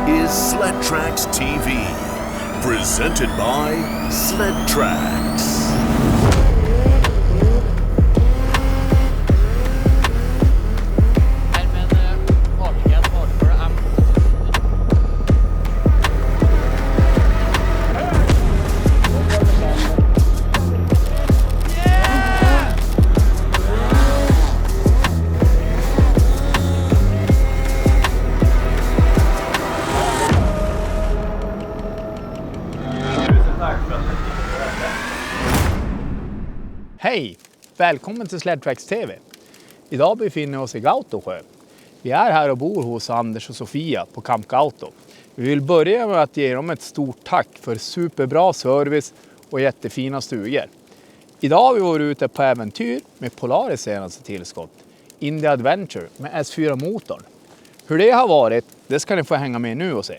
is Sled Tracks TV, presented by Sled Tracks. Hej! Välkommen till Sled Tracks TV. Idag befinner vi oss i Gautosjö. Vi är här och bor hos Anders och Sofia på Camp Gauto. Vi vill börja med att ge dem ett stort tack för superbra service och jättefina stugor. Idag har vi varit ute på äventyr med Polaris senaste tillskott, India Adventure med S4-motorn. Hur det har varit, det ska ni få hänga med nu och se.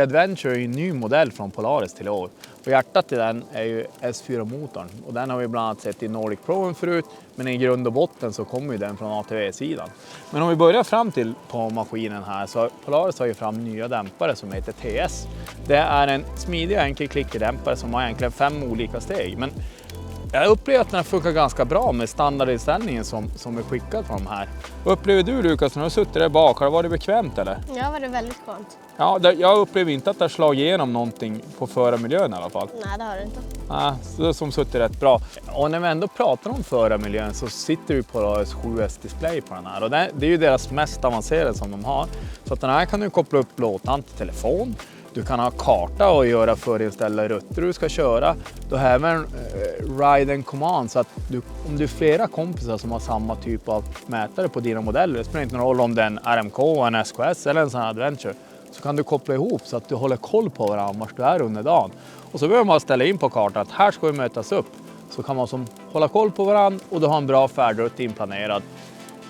Adventure är en ny modell från Polaris till i år. Och hjärtat i den är ju S4-motorn. Och den har vi bland annat sett i Nordic Pro förut. Men i grund och botten så kommer ju den från ATV-sidan. Men om vi börjar fram till på maskinen här så Polaris har ju fram nya dämpare som heter TS. Det är en smidig och enkel klickerdämpare som har egentligen 5 olika steg. Men jag upplever att den funkar ganska bra med standardinställningen som är skickad från de här. Vad upplever du, Lukas, när du har suttit där bak? Har det varit bekvämt eller? Ja, var det väldigt skönt. Ja, jag upplever inte att det har slagit igenom någonting på förarmiljön i alla fall. Nej, det har det inte. Nej, det som suttit rätt bra. Och när vi ändå pratar om förarmiljön så sitter ju Polaris 7S-display på den här. Och det är ju deras mest avancerade som de har. Så att den här kan du koppla upp lådan till telefon. Du kan ha karta och göra förinställda rutter du ska köra. Du har även Ride and Command så att om du är flera kompisar som har samma typ av mätare på dina modeller, det spelar inte någon roll om det är en RMK, en SKS eller en sån här Adventure, så kan du koppla ihop så att du håller koll på varandra vart du är under dagen. Och så behöver man ställa in på kartan att här ska vi mötas upp. Så kan man som hålla koll på varandra och du har en bra färdrutt inplanerad,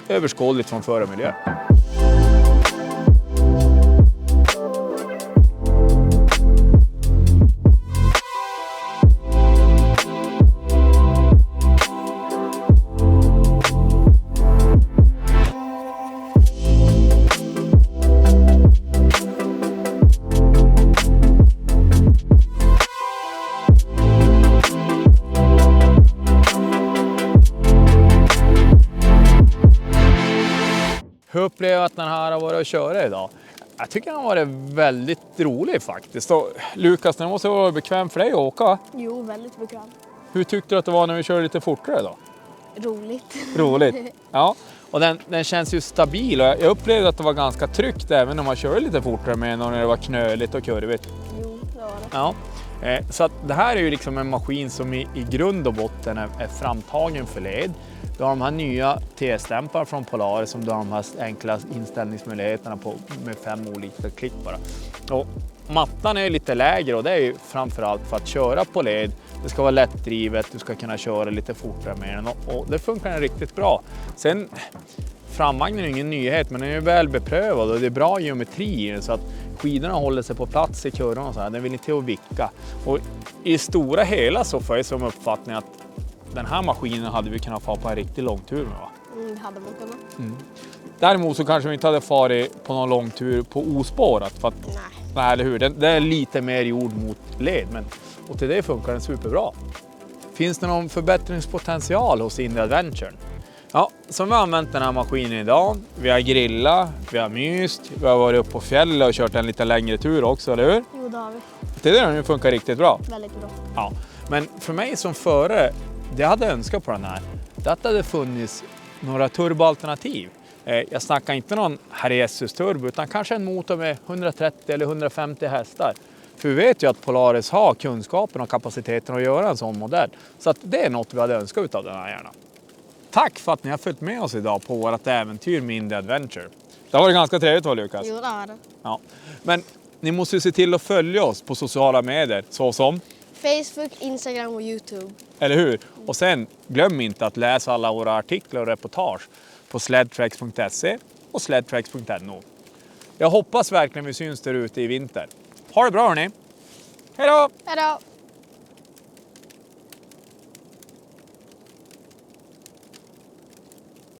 överskådligt från förarmiljö. Hur upplever jag att den här har varit att köra idag? Jag tycker den har varit väldigt rolig faktiskt. Och Lukas, den måste vara bekväm för dig att åka? Jo, väldigt bekväm. Hur tyckte du att det var när vi körde lite fortare då? Roligt. Roligt, ja. Och den känns ju stabil och jag upplevde att det var ganska tryggt även när man körde lite fortare med när det var knöligt och kurvigt. Jo, det var det. Ja. Så att det här är ju liksom en maskin som i grund och botten är framtagen för led. Du har de här nya TS-dämpar från Polaris som du har de här enkla inställningsmöjligheterna på med 5 olika klick bara. Och mattan är lite lägre och det är ju framförallt för att köra på led. Det ska vara lättdrivet, du ska kunna köra lite fortare med den och det funkar riktigt bra. Sen framvagnen är ingen nyhet men den är väl beprövad och det är bra geometri i den så att skidorna håller sig på plats i kurvan och så här. Den vill inte att vicka. Och i stora hela så får jag som uppfattning att den här maskinen hade vi kunnat få på en riktigt lång tur med, va? Det hade man kunnat. Däremot så kanske vi inte hade farit på någon lång tur på ospårat för att, nej, eller hur? Det är lite mer jord mot led och till det funkar den superbra. Finns det någon förbättringspotential hos India Adventure? Ja, som vi har använt den här maskinen idag. Vi har grillat, vi har myst, vi har varit upp på fjället och kört en lite längre tur också, eller hur? Jo, Jo, det har vi. Det där nu funkar riktigt bra. Väldigt bra. Ja. Men för mig som förare, det jag hade önskat på den här, det att det hade funnits några turboalternativ. Jag snackar inte någon Harrier turbo utan kanske en motor med 130 eller 150 hästar. För vi vet ju att Polaris har kunskapen och kapaciteten att göra en sån modell. Så att det är något vi hade önskat av den här gärna. Tack för att ni har följt med oss idag på vårt äventyr med Indy Adventure. Det har varit ganska trevligt, va, Lukas? Jo, det har det. Ja. Men ni måste ju se till att följa oss på sociala medier såsom, Facebook, Instagram och YouTube. eller hur? Och sen glöm inte att läsa alla våra artiklar och reportage på sledtracks.se och sledtracks.no. Jag hoppas verkligen vi syns där ute i vinter. Ha det bra hörni! Hej då! Hej då!